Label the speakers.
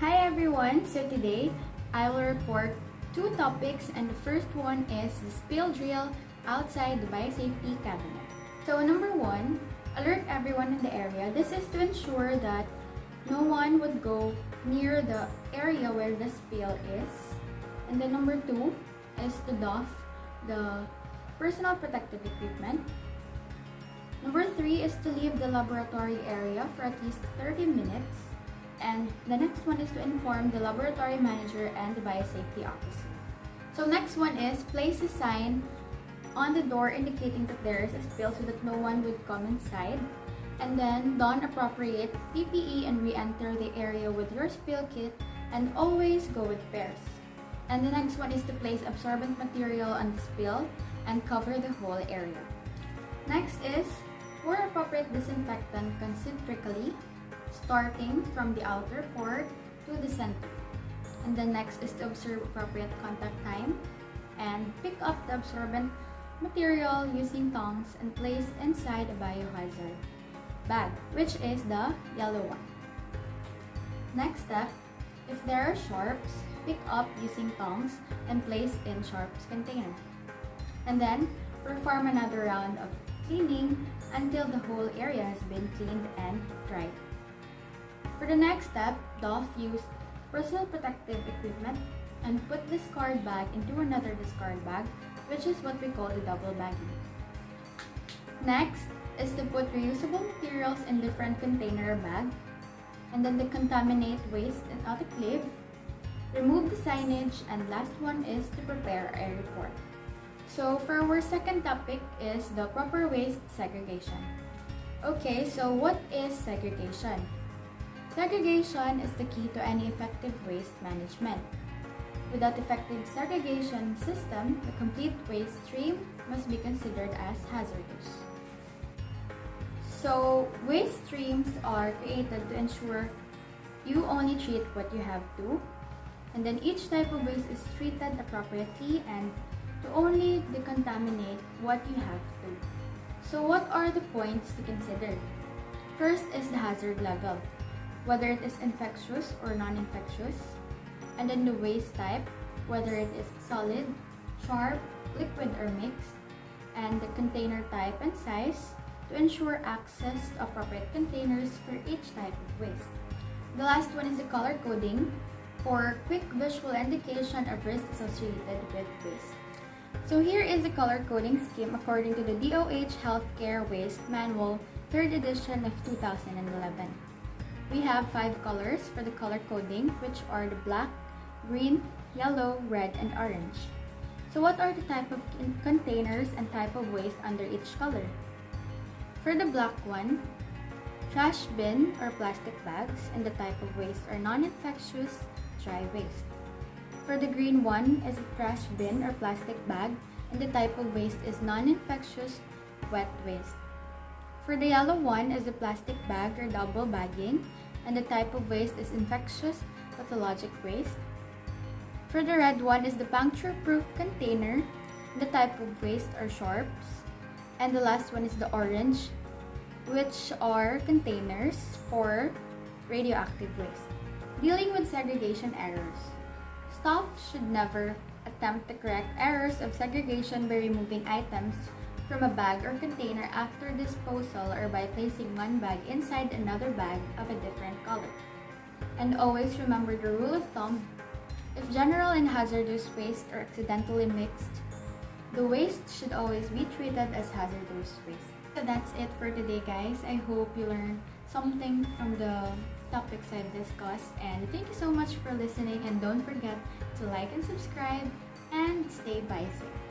Speaker 1: Hi everyone! So today, I will report two topics, and the first one is the spill drill outside the biosafety cabinet. So number one, alert everyone in the area. This is to ensure that no one would go near the area where the spill is. And then number two is to doff the personal protective equipment. Number three is to leave the laboratory area for at least 30 minutes. And the next one is to inform the laboratory manager and the biosafety officer. So next one is place a sign on the door indicating that there is a spill so that no one would come inside. And then don appropriate PPE and re-enter the area with your spill kit, and always go with pairs. And the next one is to place absorbent material on the spill and cover the whole area. Next is pour appropriate disinfectant concentrically, starting from the outer port to the center. And then next is to observe appropriate contact time and pick up the absorbent material using tongs and place inside a biohazard bag, which is the yellow one. Next step, if there are sharps, pick up using tongs and place in sharps container. And then perform another round of cleaning until the whole area has been cleaned and dried. For the next step, doff use personal protective equipment and put discard bag into another discard bag, which is what we call the double bagging. Next is to put reusable materials in different container bag, and then decontaminate waste in autoclave, remove the signage, and last one is to prepare a report. So for our second topic is the proper waste segregation. Okay, so what is segregation? Segregation is the key to any effective waste management. Without effective segregation system, the complete waste stream must be considered as hazardous. So, waste streams are created to ensure you only treat what you have to, and then each type of waste is treated appropriately and to only decontaminate what you have to. So, what are the points to consider? First is the hazard level, whether it is infectious or non-infectious, and then the waste type, whether it is solid, sharp, liquid, or mixed, and the container type and size to ensure access to appropriate containers for each type of waste. The last one is the color coding for quick visual indication of risk associated with waste. So here is the color coding scheme according to the DOH Healthcare Waste Manual, 3rd edition of 2011. We have 5 colors for the color coding, which are the black, green, yellow, red, and orange. So what are the type of containers and type of waste under each color? For the black one, trash bin or plastic bags, and the type of waste are non-infectious dry waste. For the green one is a trash bin or plastic bag, and the type of waste is non-infectious wet waste. For the yellow one is a plastic bag or double bagging, and the type of waste is infectious pathologic waste. For the red one is the puncture-proof container, and the type of waste are sharps. And the last one is the orange, which are containers for radioactive waste. Dealing with segregation errors. Staff should never attempt to correct errors of segregation by removing items from a bag or container after disposal or by placing one bag inside another bag of a different color. And always remember the rule of thumb: if general and hazardous waste are accidentally mixed, the waste should always be treated as hazardous waste. So that's it for today, guys. I hope you learned something from the topics I've discussed, and thank you so much for listening, and don't forget to like and subscribe and stay safe.